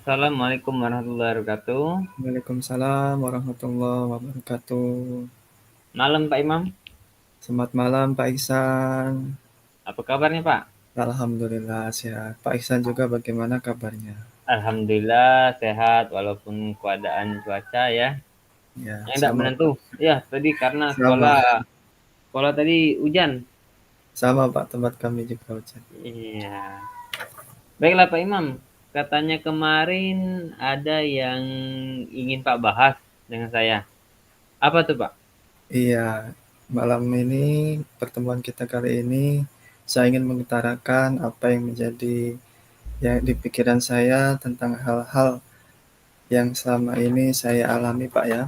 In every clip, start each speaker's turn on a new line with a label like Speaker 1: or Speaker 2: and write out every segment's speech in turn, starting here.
Speaker 1: Assalamualaikum warahmatullahi wabarakatuh.
Speaker 2: Waalaikumsalam warahmatullahi wabarakatuh.
Speaker 1: Malam Pak Imam,
Speaker 2: Selamat malam Pak Ihsan.
Speaker 1: apa kabarnya Pak?
Speaker 2: Alhamdulillah sehat. Pak Ihsan juga bagaimana kabarnya?
Speaker 1: Alhamdulillah sehat walaupun keadaan cuaca ya
Speaker 2: Ya,
Speaker 1: yang tidak
Speaker 2: sama
Speaker 1: menentu.
Speaker 2: Pak.
Speaker 1: Ya tadi karena
Speaker 2: Sama.
Speaker 1: sekolah sekolah tadi hujan.
Speaker 2: Sama Pak, tempat kami juga hujan.
Speaker 1: Iya. Baiklah Pak Imam, katanya kemarin ada yang ingin Pak bahas dengan saya. Apa tuh Pak?
Speaker 2: Iya, malam ini pertemuan kita kali ini saya ingin mengutarakan apa yang menjadi yang di pikiran saya tentang hal-hal yang selama ini saya alami Pak ya.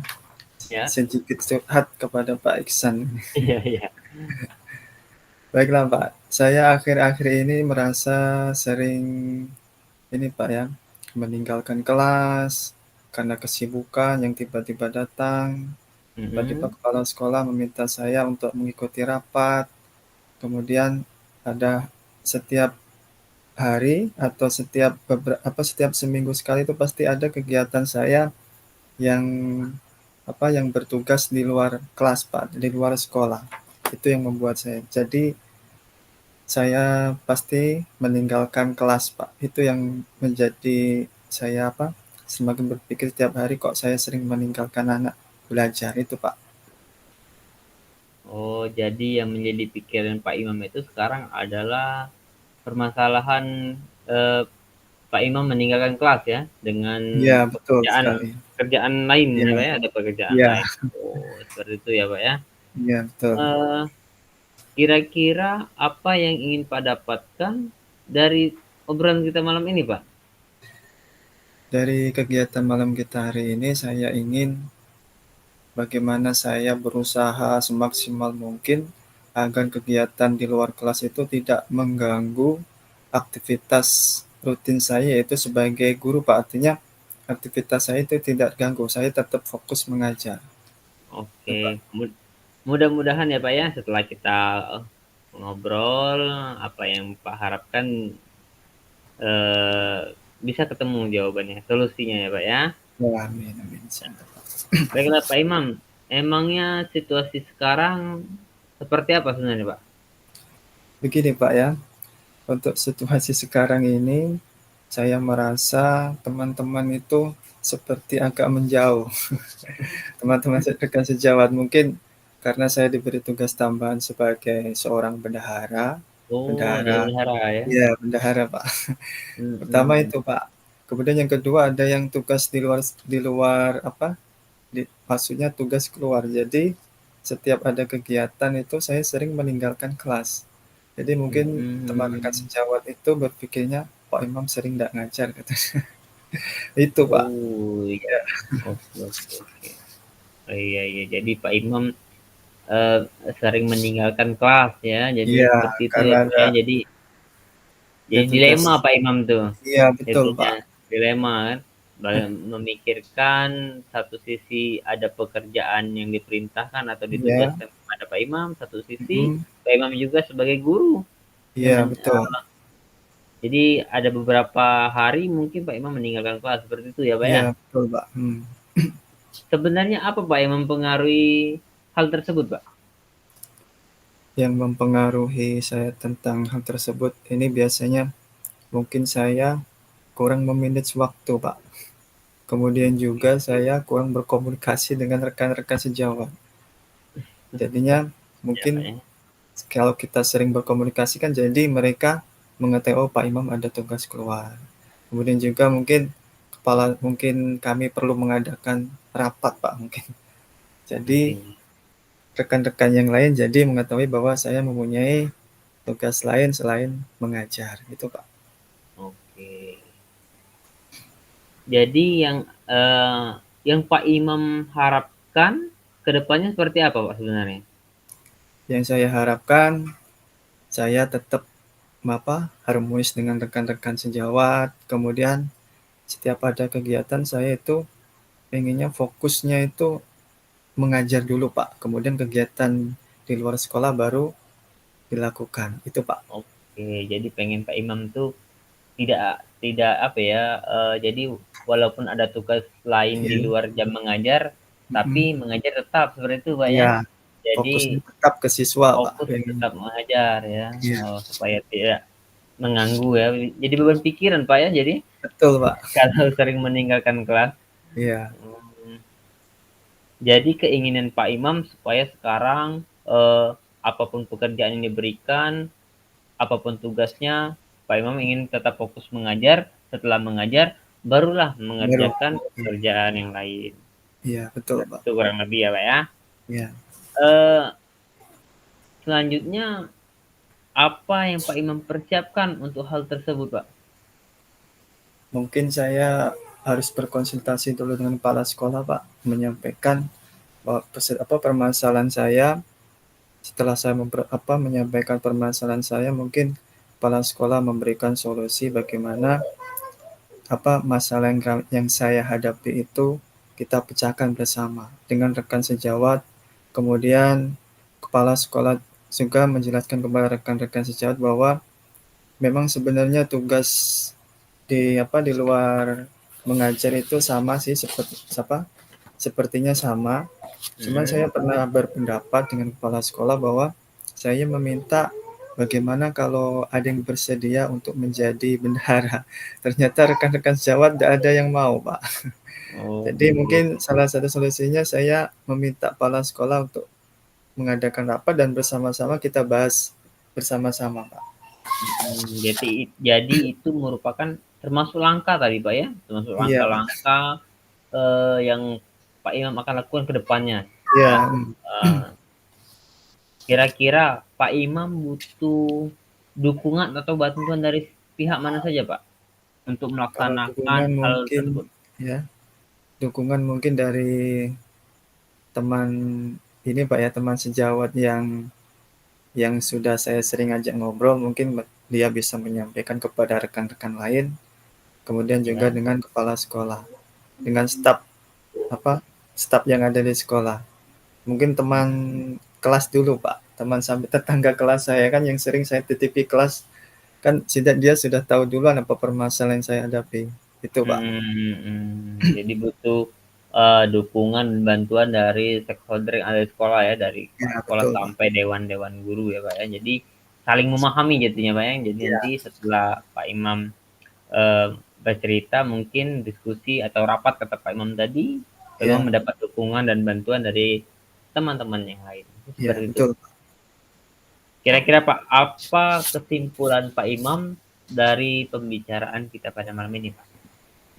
Speaker 1: Ya,
Speaker 2: Sedikit curhat kepada Pak Iksan.
Speaker 1: iya iya.
Speaker 2: Baiklah Pak, saya akhir-akhir ini merasa sering ini Pak ya, meninggalkan kelas karena kesibukan yang tiba-tiba datang. Tiba-tiba
Speaker 1: Mm-mm.
Speaker 2: kepala sekolah meminta saya untuk mengikuti rapat. Kemudian ada setiap hari atau setiap seminggu sekali itu pasti ada kegiatan saya yang yang bertugas di luar kelas Pak, di luar sekolah. Itu yang membuat saya pasti meninggalkan kelas, Pak. Itu yang menjadi saya semakin berpikir setiap hari kok saya sering meninggalkan anak belajar itu, Pak.
Speaker 1: Oh, jadi yang menjadi pikiran Pak Imam itu sekarang adalah permasalahan eh, Pak Imam meninggalkan kelas ya, dengan
Speaker 2: Iya, betul
Speaker 1: pekerjaan
Speaker 2: sekali.
Speaker 1: pekerjaan lain ya,
Speaker 2: Iya,
Speaker 1: Pak, ya? Ada pekerjaan
Speaker 2: iya,
Speaker 1: lain. Oh, seperti itu ya, Pak, ya.
Speaker 2: iya betul.
Speaker 1: Eee, Kira-kira apa yang ingin Pak dapatkan dari obrolan kita malam ini, Pak?
Speaker 2: Dari kegiatan malam kita hari ini saya ingin bagaimana saya berusaha semaksimal mungkin agar kegiatan di luar kelas itu tidak mengganggu aktivitas rutin saya yaitu sebagai guru Pak. Artinya aktivitas saya itu tidak ganggu, saya tetap fokus mengajar. Itu,
Speaker 1: Oke,
Speaker 2: Pak.
Speaker 1: mudah-mudahan ya, Pak, ya, setelah kita ngobrol, apa yang Pak harapkan, eee, bisa ketemu jawabannya, solusinya ya, Pak, ya.
Speaker 2: Ya, amin, amin. Insyaallah, Pak.
Speaker 1: Baiklah, Pak Imam, emangnya situasi sekarang seperti apa sebenarnya, Pak?
Speaker 2: Begini Pak ya, untuk situasi sekarang ini saya merasa teman-teman itu seperti agak menjauh. Teman-teman rekan sejawat mungkin karena saya diberi tugas tambahan sebagai seorang bendahara.
Speaker 1: Oh, jadi
Speaker 2: Bendahara,
Speaker 1: bendahara ya?
Speaker 2: iya bendahara Pak. Pertama
Speaker 1: Mhm.
Speaker 2: itu Pak. Kemudian yang kedua ada yang tugas di luar maksudnya tugas keluar. Jadi setiap ada kegiatan itu saya sering meninggalkan kelas. Jadi mungkin teman rekan
Speaker 1: Mhm.
Speaker 2: sejawat itu berpikirnya Pak Imam sering tidak ngajar katanya. Itu Pak.
Speaker 1: Oh, iya.
Speaker 2: Ya,
Speaker 1: Oke oke oke. Oh, iya iya. Jadi Pak Imam, eee, sering meninggalkan kelas ya, jadi
Speaker 2: iya
Speaker 1: seperti itu ya,
Speaker 2: karena
Speaker 1: Pak,
Speaker 2: ada
Speaker 1: ya. Jadi
Speaker 2: tugas.
Speaker 1: dilema Pak Imam tuh,
Speaker 2: Iya betul
Speaker 1: jatuhnya
Speaker 2: Pak.
Speaker 1: dilema kan, memikirkan satu sisi ada pekerjaan yang diperintahkan atau
Speaker 2: Iya.
Speaker 1: ditugaskan kepada Pak Imam, satu sisi
Speaker 2: Mhm.
Speaker 1: Pak Imam juga sebagai guru yang
Speaker 2: Iya betul.
Speaker 1: jadi ada beberapa hari mungkin Pak Imam meninggalkan kelas, seperti itu ya, Pak,
Speaker 2: Iya
Speaker 1: ya?
Speaker 2: betul Pak.
Speaker 1: Sebenarnya apa, Pak, yang mempengaruhi hal tersebut, Pak?
Speaker 2: Yang mempengaruhi saya tentang hal tersebut ini biasanya mungkin saya kurang memanage waktu Pak. Kemudian juga saya kurang berkomunikasi dengan rekan-rekan sejawat. Jadinya
Speaker 1: Ya, Pak,
Speaker 2: mungkin
Speaker 1: ya.
Speaker 2: kalau kita sering berkomunikasi kan jadi mereka mengetahui oh Pak Imam ada tugas keluar. Kemudian juga mungkin kami perlu mengadakan rapat Pak mungkin. Jadi
Speaker 1: Oke
Speaker 2: rekan-rekan yang lain jadi mengetahui bahwa saya mempunyai tugas lain selain mengajar, gitu Pak.
Speaker 1: oke. Jadi eee, yang Pak Imam harapkan ke depannya seperti apa, Pak, sebenarnya?
Speaker 2: Yang saya harapkan saya tetap harmonis dengan rekan-rekan sejawat. Kemudian setiap ada kegiatan saya itu pengennya fokusnya itu mengajar dulu Pak. Kemudian kegiatan di luar sekolah baru dilakukan. Itu Pak.
Speaker 1: Oke, jadi pengen Pak Imam tuh tidak apa ya, jadi walaupun ada tugas lain di
Speaker 2: Iya.
Speaker 1: luar jam mengajar, tapi
Speaker 2: Mhm.
Speaker 1: mengajar tetap, seperti itu, Pak, ya.
Speaker 2: Iya,
Speaker 1: Jadi
Speaker 2: fokusnya tetap ke siswa, Pak,
Speaker 1: fokus
Speaker 2: pengen
Speaker 1: tetap mengajar ya,
Speaker 2: iya,
Speaker 1: supaya tidak mengganggu ya, jadi beban pikiran, Pak, ya, jadi
Speaker 2: betul, Pak.
Speaker 1: kalau sering meninggalkan kelas.
Speaker 2: Iya,
Speaker 1: Mmm, jadi keinginan Pak Imam supaya sekarang, apa pun pekerjaan yang diberikan, apa pun tugasnya, Pak Imam ingin tetap fokus mengajar, setelah mengajar barulah
Speaker 2: baru
Speaker 1: mengerjakan
Speaker 2: iya
Speaker 1: pekerjaan yang lain.
Speaker 2: iya, betul, Pak.
Speaker 1: Itu kurang lebih ya, Pak, ya.
Speaker 2: Iya,
Speaker 1: Eee, Selanjutnya apa yang Pak Imam persiapkan untuk hal tersebut, Pak?
Speaker 2: mungkin saya harus berkonsultasi dulu dengan kepala sekolah, Pak, menyampaikan bahwa permasalahan saya. Setelah saya menyampaikan permasalahan saya, mungkin kepala sekolah memberikan solusi bagaimana masalah yang saya hadapi itu kita pecahkan bersama dengan rekan sejawat. Kemudian kepala sekolah juga menjelaskan kepada rekan-rekan sejawat bahwa memang sebenarnya tugas di luar mengajar itu sama sih, sepertinya sama. Cuman
Speaker 1: Mhm.
Speaker 2: saya pernah berpendapat dengan kepala sekolah bahwa saya meminta bagaimana kalau ada yang bersedia untuk menjadi bendahara. Ternyata rekan-rekan sejawat tidak ada yang mau, Pak.
Speaker 1: Oh,
Speaker 2: Jadi
Speaker 1: gitu.
Speaker 2: mungkin salah satu solusinya saya meminta kepala sekolah untuk mengadakan rapat dan bersama-sama kita bahas bersama-sama, Pak.
Speaker 1: Mhm, jadi itu merupakan termasuk langkah tadi, Pak, ya? Termasuk
Speaker 2: Iya, Pak.
Speaker 1: langkah-langkah, yang Pak Imam akan lakukan ke depannya,
Speaker 2: Iya,
Speaker 1: ya. Eee, Kira-kira Pak Imam butuh dukungan atau bantuan dari pihak mana saja, Pak, untuk
Speaker 2: kalau
Speaker 1: melaksanakan
Speaker 2: dukungan
Speaker 1: hal
Speaker 2: mungkin
Speaker 1: tersebut?
Speaker 2: ya, dukungan mungkin dari teman ini, Pak, ya, teman sejawat yang sudah saya sering ajak ngobrol, mungkin dia bisa menyampaikan kepada rekan-rekan lain, kemudian juga
Speaker 1: Ya.
Speaker 2: dengan kepala sekolah, dengan apa, staf yang ada di sekolah. Mungkin teman kelas dulu, Pak, teman sampai tetangga kelas saya kan yang sering saya titipi kelas, kan dia sudah tahu duluan apa permasalahan yang saya hadapi, itu, Pak.
Speaker 1: Mhm. Jadi butuh, dukungan dan bantuan dari stakeholder yang ada di sekolah ya, dari kepala
Speaker 2: Iya,
Speaker 1: sekolah
Speaker 2: betul, Pak.
Speaker 1: sampai dewan-dewan guru ya, Pak, ya. Jadi saling memahami jadinya, Pak, ya. Jadi nanti
Speaker 2: Iya
Speaker 1: setelah Pak Imam, eee, bercerita mungkin diskusi atau rapat kata Pak Imam tadi, Pak Imam
Speaker 2: iya
Speaker 1: mendapat dukungan dan bantuan dari teman-teman yang lain,
Speaker 2: iya,
Speaker 1: seperti itu.
Speaker 2: betul, Pak.
Speaker 1: Kira-kira Pak, apa kesimpulan Pak Imam dari pembicaraan kita pada malam ini, Pak?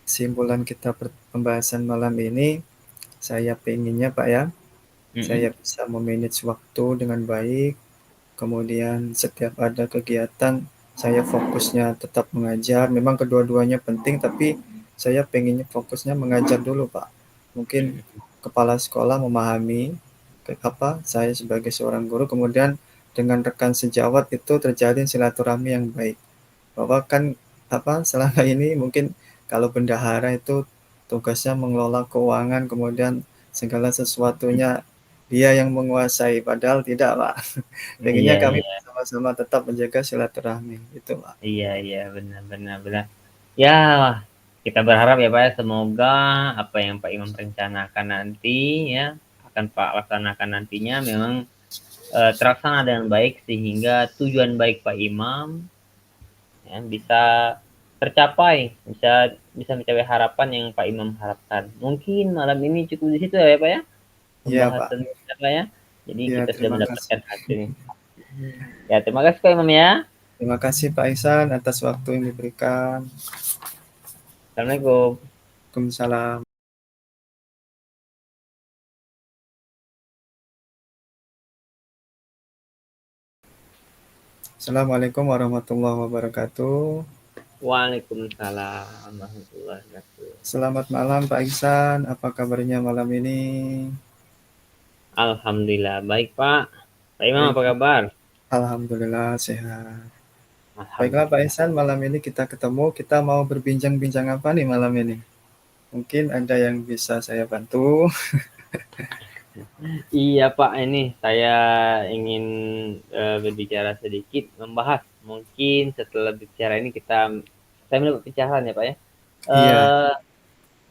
Speaker 2: Kesimpulan kita pembahasan malam ini, saya pengennya, Pak, ya,
Speaker 1: Mhm.
Speaker 2: saya bisa memanage waktu dengan baik. Kemudian setiap ada kegiatan, saya fokusnya tetap mengajar. Memang kedua-duanya penting, tapi saya pengennya fokusnya mengajar dulu, Pak. Mungkin
Speaker 1: Mhm.
Speaker 2: kepala sekolah memahami saya sebagai seorang guru, kemudian dengan rekan sejawat itu terjalin silaturahmi yang baik. Bahwa kan selama ini mungkin kalau bendahara itu tugasnya mengelola keuangan, kemudian segala sesuatunya dia yang menguasai, padahal tidak, Pak. Pengennya
Speaker 1: Iya,
Speaker 2: kami
Speaker 1: iya.
Speaker 2: bersama-sama tetap menjaga silaturahmi, itu, Pak.
Speaker 1: Iya, iya, benar, benar, benar. Ya, kita berharap ya Pak ya, semoga apa yang Pak Imam rencanakan nanti ya, akan Pak laksanakan nantinya memang terlaksana dengan baik sehingga tujuan baik Pak Imam ya, bisa tercapai, bisa bisa mencapai harapan yang Pak Imam harapkan. Mungkin malam ini cukup di situ ya Pak ya,
Speaker 2: Iya, Pak.
Speaker 1: pembahasan kita Pak ya. Jadi
Speaker 2: Iya,
Speaker 1: kita sudah
Speaker 2: terima kasih.
Speaker 1: mendapatkan hasilnya. Ya, terima kasih Pak Imam ya.
Speaker 2: Terima kasih Pak Ihsan atas waktu yang diberikan.
Speaker 1: Assalamualaikum.
Speaker 2: Waalaikumsalam. Assalamualaikum warahmatullahi wabarakatuh.
Speaker 1: Waalaikumsalam warahmatullahi wabarakatuh.
Speaker 2: Selamat malam Pak Ihsan, apa kabarnya malam ini?
Speaker 1: Alhamdulillah baik, Pak. Pak Imam
Speaker 2: Baik,
Speaker 1: apa kabar?
Speaker 2: alhamdulillah sehat. Baiklah Pak
Speaker 1: Alhamdulillah.
Speaker 2: Ihsan, malam ini kita ketemu, kita mau berbincang-bincang apa nih malam ini? Mungkin ada yang bisa saya bantu.
Speaker 1: Iya, Pak, ini saya ingin, berbicara sedikit, membahas mungkin setelah bicara ini kita saya mendapat pencerahan ya Pak ya.
Speaker 2: Iya.
Speaker 1: Eh,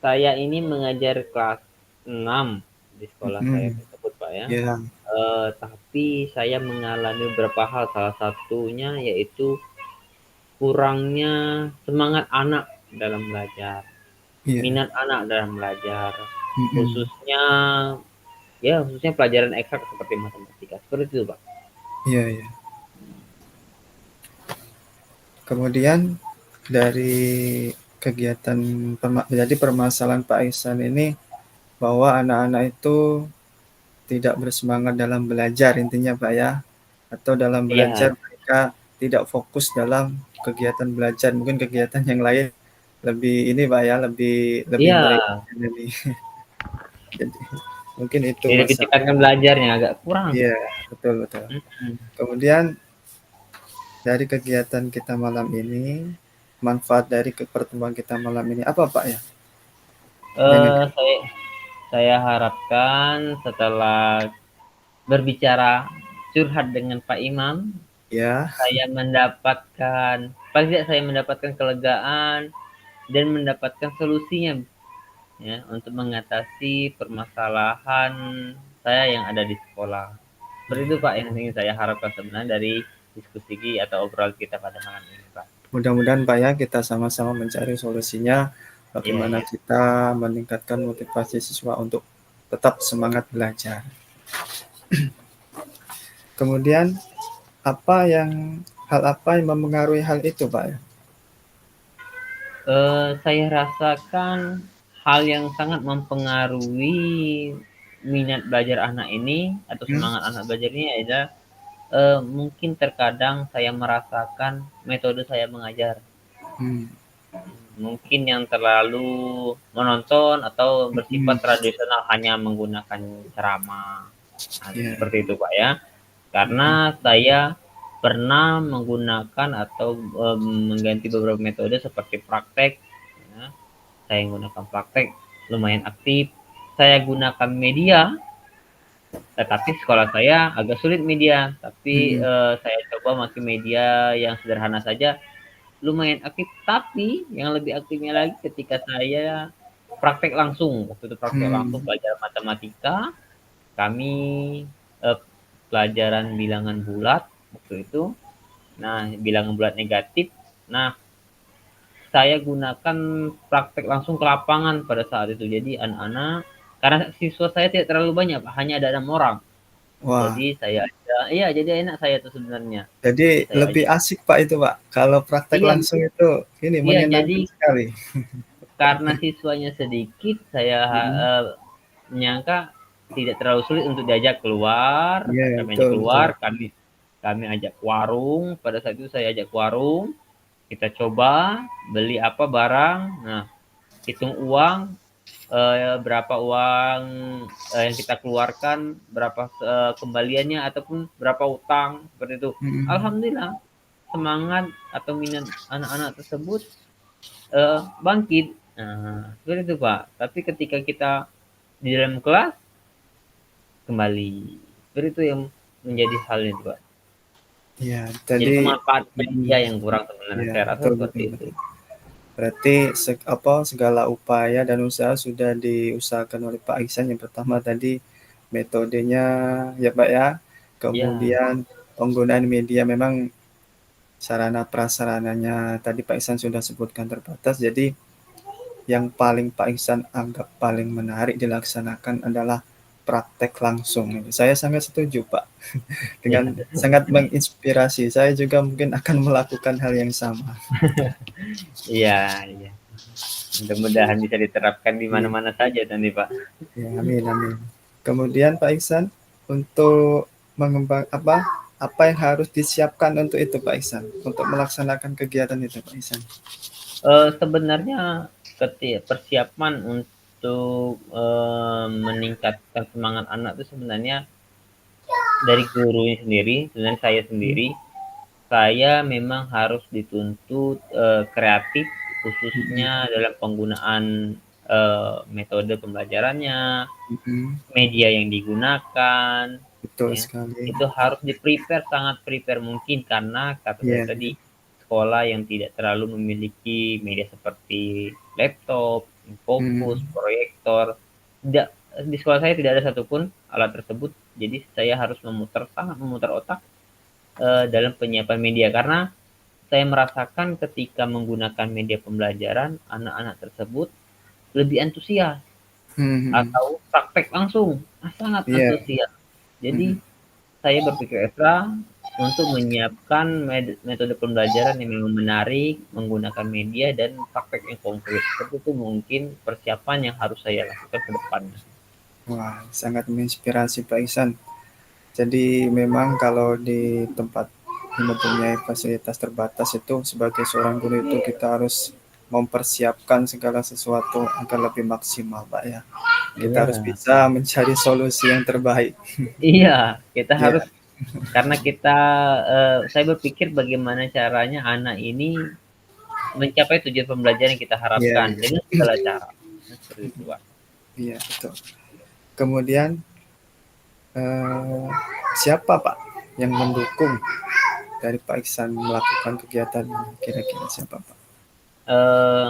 Speaker 1: saya ini mengajar kelas 6 di sekolah saya
Speaker 2: Mhm.
Speaker 1: tersebut Pak ya.
Speaker 2: Iya.
Speaker 1: Tapi saya mengalami beberapa hal, salah satunya yaitu kurangnya semangat anak dalam belajar,
Speaker 2: Iya.
Speaker 1: minat anak dalam belajar,
Speaker 2: Mhm.
Speaker 1: khususnya ya khususnya pelajaran eksak seperti matematika, seperti itu Pak.
Speaker 2: Iya, iya. Kemudian dari kegiatan jadi permasalahan Pak Ihsan ini bahwa anak-anak itu tidak bersemangat dalam belajar intinya Pak ya, atau dalam belajar
Speaker 1: Iya,
Speaker 2: mereka tidak fokus dalam kegiatan belajar, mungkin kegiatan yang lain lebih ini Pak ya, lebih lebih
Speaker 1: iya,
Speaker 2: mereka jadi jadi mungkin itu
Speaker 1: jadi lebih
Speaker 2: masalah.
Speaker 1: tekankan belajarnya agak kurang.
Speaker 2: Iya, betul betul.
Speaker 1: Mhm.
Speaker 2: Kemudian dari kegiatan kita malam ini, manfaat dari pertemuan kita malam ini apa Pak ya? Yang
Speaker 1: Eh, saya saya harapkan setelah berbicara curhat dengan Pak Imam,
Speaker 2: ya,
Speaker 1: saya mendapatkan paling tidak saya mendapatkan kelegaan dan mendapatkan solusinya ya untuk mengatasi permasalahan saya yang ada di sekolah. Seperti itu
Speaker 2: ya.
Speaker 1: Pak yang ingin saya harapkan sebenarnya dari diskusi atau obrolan kita pada malam ini Pak.
Speaker 2: Mudah-mudahan Pak ya kita sama-sama mencari solusinya
Speaker 1: Iya
Speaker 2: bagaimana
Speaker 1: iya.
Speaker 2: kita meningkatkan motivasi siswa untuk tetap semangat belajar. Kemudian hal apa yang mempengaruhi hal itu Pak ya?
Speaker 1: Saya rasakan hal yang sangat mempengaruhi minat belajar anak ini atau
Speaker 2: Hmm?
Speaker 1: semangat anak belajar ini adalah, mungkin terkadang saya merasakan metode saya mengajar.
Speaker 2: Hmm.
Speaker 1: Mungkin yang terlalu menonton atau bersifat
Speaker 2: Hmm.
Speaker 1: tradisional hanya menggunakan ceramah. Nah,
Speaker 2: Ya.
Speaker 1: seperti itu, Pak, ya. Karena
Speaker 2: Hmm.
Speaker 1: saya pernah menggunakan atau, mengganti beberapa metode seperti praktek, ya. Saya menggunakan praktek lumayan aktif. Saya gunakan media, tetapi sekolah saya agak sulit media. Tapi,
Speaker 2: Hmm.
Speaker 1: saya coba pakai media yang sederhana saja, lumayan aktif. Tapi yang lebih aktifnya lagi ketika saya praktek langsung. Waktu itu praktek langsung
Speaker 2: Hmm.
Speaker 1: pelajaran matematika, kami, eee, pelajaran bilangan bulat waktu itu. Nah, bilangan bulat negatif. Nah, saya gunakan praktek langsung ke lapangan pada saat itu. Jadi anak-anak karena siswa saya tidak terlalu banyak, Pak, hanya ada 6 orang.
Speaker 2: Wah,
Speaker 1: Jadi saya ajak iya, jadi enak saya tuh sebenarnya.
Speaker 2: jadi
Speaker 1: Saya
Speaker 2: lebih
Speaker 1: ajak
Speaker 2: asik Pak itu Pak. Kalau praktek
Speaker 1: iya
Speaker 2: langsung itu ini
Speaker 1: iya, jadi
Speaker 2: menyenangkan sekali.
Speaker 1: karena siswanya sedikit, saya,
Speaker 2: Hmm.
Speaker 1: menyangka tidak terlalu sulit untuk diajak keluar.
Speaker 2: Iya,
Speaker 1: Kami ajak
Speaker 2: betul
Speaker 1: keluar,
Speaker 2: betul.
Speaker 1: kami kami ajak ke warung, pada saat itu saya ajak ke warung, kita coba beli apa barang, nah hitung uang, berapa uang, yang kita keluarkan, berapa, kembaliannya ataupun berapa utang, seperti itu.
Speaker 2: Hmm.
Speaker 1: Alhamdulillah semangat atau minat anak-anak tersebut, bangkit. Nah, seperti itu, Pak. Tapi ketika kita di dalam kelas, kembali. Seperti itu yang menjadi halnya itu, Pak.
Speaker 2: Iya,
Speaker 1: Jadi
Speaker 2: tadi
Speaker 1: pemanfaatan
Speaker 2: hmm,
Speaker 1: media yang kurang sebenarnya,
Speaker 2: iya,
Speaker 1: saya rasa
Speaker 2: betul
Speaker 1: seperti
Speaker 2: betul
Speaker 1: itu.
Speaker 2: betul. Berarti segala upaya dan usaha sudah diusahakan oleh Pak Iksan. Yang pertama tadi metodenya ya Pak ya.
Speaker 1: Iya,
Speaker 2: Kemudian penggunaan media memang sarana prasarananya tadi Pak Iksan sudah sebutkan terbatas. Jadi yang paling Pak Iksan anggap paling menarik dilaksanakan adalah praktek langsung. Saya sangat setuju Pak.
Speaker 1: iya,
Speaker 2: Dengan sangat menginspirasi. Saya juga mungkin akan melakukan hal yang sama.
Speaker 1: iya, iya. Mudah-mudahan bisa diterapkan di
Speaker 2: Iya.
Speaker 1: mana-mana saja nanti, Pak.
Speaker 2: Ya, amin, amin. Kemudian Pak Iksan, untuk mengembang apa yang harus disiapkan untuk itu Pak Iksan, untuk melaksanakan kegiatan itu Pak Iksan?
Speaker 1: Sebenarnya persiapan untuk, meningkatkan semangat anak itu sebenarnya dari gurunya sendiri, sebenarnya saya
Speaker 2: Hmm.
Speaker 1: sendiri, saya memang harus dituntut, kreatif
Speaker 2: Hmm.
Speaker 1: khususnya dalam penggunaan, metode pembelajarannya,
Speaker 2: Hmm.
Speaker 1: media yang digunakan,
Speaker 2: Betul
Speaker 1: ya.
Speaker 2: sekali.
Speaker 1: Itu harus sangat prepare mungkin karena kata saya
Speaker 2: Iya,
Speaker 1: tadi,
Speaker 2: iya.
Speaker 1: sekolah yang tidak terlalu memiliki media seperti laptop, fokus, proyektor. Tidak, di sekolah saya tidak ada satupun alat tersebut. Jadi saya harus sangat memutar otak dalam penyiapan media karena saya merasakan ketika menggunakan media pembelajaran anak-anak tersebut lebih antusias atau praktek langsung, sangat
Speaker 2: Iya.
Speaker 1: antusias. Jadi saya berpikir ekstra untuk menyiapkan metode pembelajaran yang memang menarik, menggunakan media dan praktek yang konkret. Seperti itu mungkin persiapan yang harus saya lakukan ke depannya.
Speaker 2: Wah, sangat menginspirasi Pak Ihsan. Jadi memang kalau di tempat mempunyai fasilitas terbatas itu sebagai seorang guru itu kita harus mempersiapkan segala sesuatu agar lebih maksimal, Pak ya. Kita harus
Speaker 1: Iya,
Speaker 2: bisa mencari solusi yang terbaik.
Speaker 1: iya, kita
Speaker 2: Iya,
Speaker 1: harus karena kita saya berpikir bagaimana caranya anak ini mencapai tujuan pembelajaran yang kita
Speaker 2: iya,
Speaker 1: harapkan
Speaker 2: iya,
Speaker 1: dengan segala cara. Seperti itu, Pak.
Speaker 2: iya betul. Kemudian eh, siapa Pak yang mendukung dari Pak Ihsan melakukan kegiatan ini? Kira-kira siapa Pak?
Speaker 1: Eh,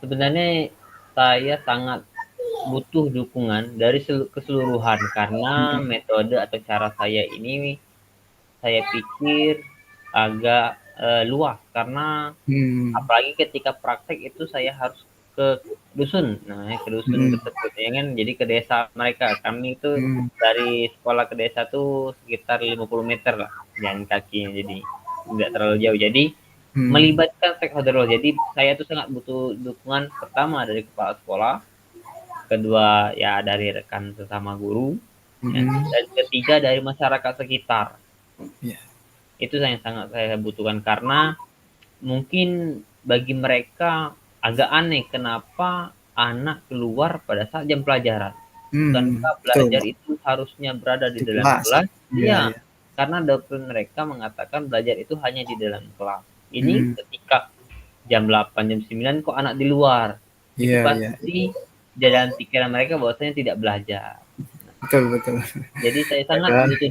Speaker 1: Sebenarnya saya sangat butuh dukungan dari keseluruhan karena metode atau cara saya ini saya pikir agak luas karena
Speaker 2: Hmm,
Speaker 1: apalagi ketika praktek itu saya harus ke dusun. Nah, ke dusun
Speaker 2: hmm,
Speaker 1: tersebut ya kan, jadi ke desa mereka. Kami itu
Speaker 2: hmm,
Speaker 1: dari sekolah ke desa tuh sekitar 50 meter lah jalan kakinya, jadi nggak terlalu jauh. Jadi
Speaker 2: hmm,
Speaker 1: melibatkan stakeholder. Jadi saya tuh sangat butuh dukungan pertama dari kepala sekolah, kedua ya dari rekan sesama guru, ya,
Speaker 2: hmm,
Speaker 1: dan ketiga dari masyarakat sekitar.
Speaker 2: ya,
Speaker 1: Itu yang sangat saya butuhkan karena mungkin bagi mereka agak aneh kenapa anak keluar pada saat jam pelajaran. Bukankah
Speaker 2: betul
Speaker 1: belajar
Speaker 2: Pak.
Speaker 1: itu harusnya berada di
Speaker 2: Di
Speaker 1: dalam
Speaker 2: kelas ya.
Speaker 1: kelas?
Speaker 2: Iya,
Speaker 1: Iya,
Speaker 2: iya.
Speaker 1: karena doktrin mereka mengatakan belajar itu hanya di dalam kelas. Ini
Speaker 2: Hmm,
Speaker 1: ketika jam 8, jam 9 kok anak di luar. Itu
Speaker 2: iya, iya.
Speaker 1: pasti di dalam pikiran mereka bahwasanya tidak belajar.
Speaker 2: Betul, betul.
Speaker 1: Jadi saya sangat
Speaker 2: Kadang,
Speaker 1: butuh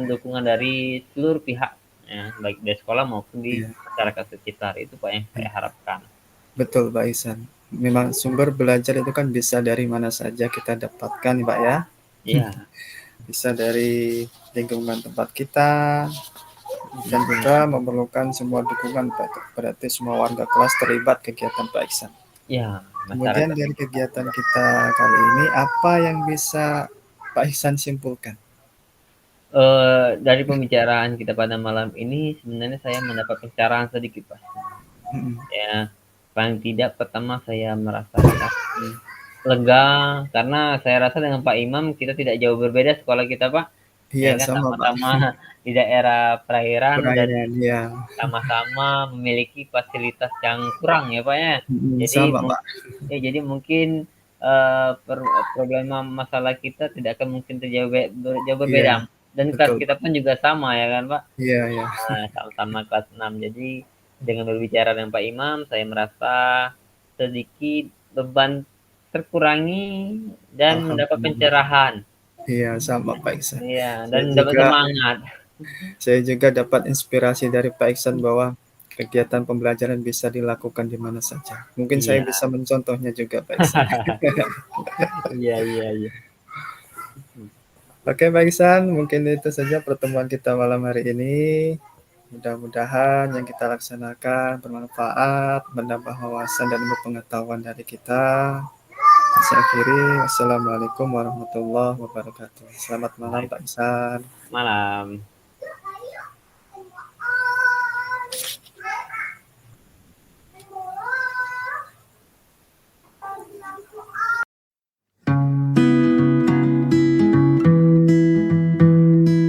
Speaker 1: dukungan dari seluruh pihak, ya, baik dari sekolah maupun di
Speaker 2: iya.
Speaker 1: masyarakat sekitar. Itu Pak yang saya harapkan.
Speaker 2: Betul Pak Ihsan. Memang sumber belajar itu kan bisa dari mana saja kita dapatkan Pak ya.
Speaker 1: Iya,
Speaker 2: Bisa dari lingkungan tempat kita, dan
Speaker 1: betul.
Speaker 2: kita memerlukan semua dukungan Pak. Berarti semua warga kelas terlibat kegiatan Pak Ihsan.
Speaker 1: Ya,
Speaker 2: Kemudian
Speaker 1: masyarakat
Speaker 2: dari
Speaker 1: sekitar.
Speaker 2: kegiatan kita kali ini, apa yang bisa Pak Ihsan simpulkan?
Speaker 1: Dari pembicaraan kita pada malam ini sebenarnya saya mendapat pencerahan sedikit, Pak.
Speaker 2: Hmm.
Speaker 1: Ya, paling tidak pertama saya merasakan lega karena saya rasa dengan Pak Imam kita tidak jauh berbeda sekolah kita, Pak. Ya
Speaker 2: Iya
Speaker 1: kan,
Speaker 2: sama Pak.
Speaker 1: sama-sama di daerah perairan dan
Speaker 2: Perairan ya.
Speaker 1: sama-sama memiliki fasilitas yang kurang ya, Pak, ya. Jadi
Speaker 2: Sama Pak.
Speaker 1: jadi mungkin, problema masalah kita tidak akan mungkin jauh
Speaker 2: Iya
Speaker 1: berbeda dan kelas
Speaker 2: betul
Speaker 1: kita
Speaker 2: Pak.
Speaker 1: pun juga sama ya kan, Pak.
Speaker 2: Iya iya.
Speaker 1: Sama-sama kelas 6. Jadi dengan berbicara dengan Pak Imam, saya merasa sedikit beban terkurangi dan mendapat
Speaker 2: Alhamdulillah.
Speaker 1: pencerahan.
Speaker 2: Iya sama Pak Iksan.
Speaker 1: Iya, dan
Speaker 2: Saya
Speaker 1: mendapat
Speaker 2: juga
Speaker 1: semangat.
Speaker 2: Saya juga dapat inspirasi dari Pak Iksan bahwa kegiatan pembelajaran bisa dilakukan di mana saja. Mungkin saya
Speaker 1: Iya.
Speaker 2: bisa mencontohnya juga Pak Iksan.
Speaker 1: Iya iya iya.
Speaker 2: Oke Pak Iksan, mungkin itu saja pertemuan kita malam hari ini. Mudah-mudahan yang kita laksanakan bermanfaat, menambah wawasan dan ilmu pengetahuan dari kita. Saya akhiri, wassalamualaikum warahmatullahi wabarakatuh. Selamat malam Pak Iksan.
Speaker 1: Malam.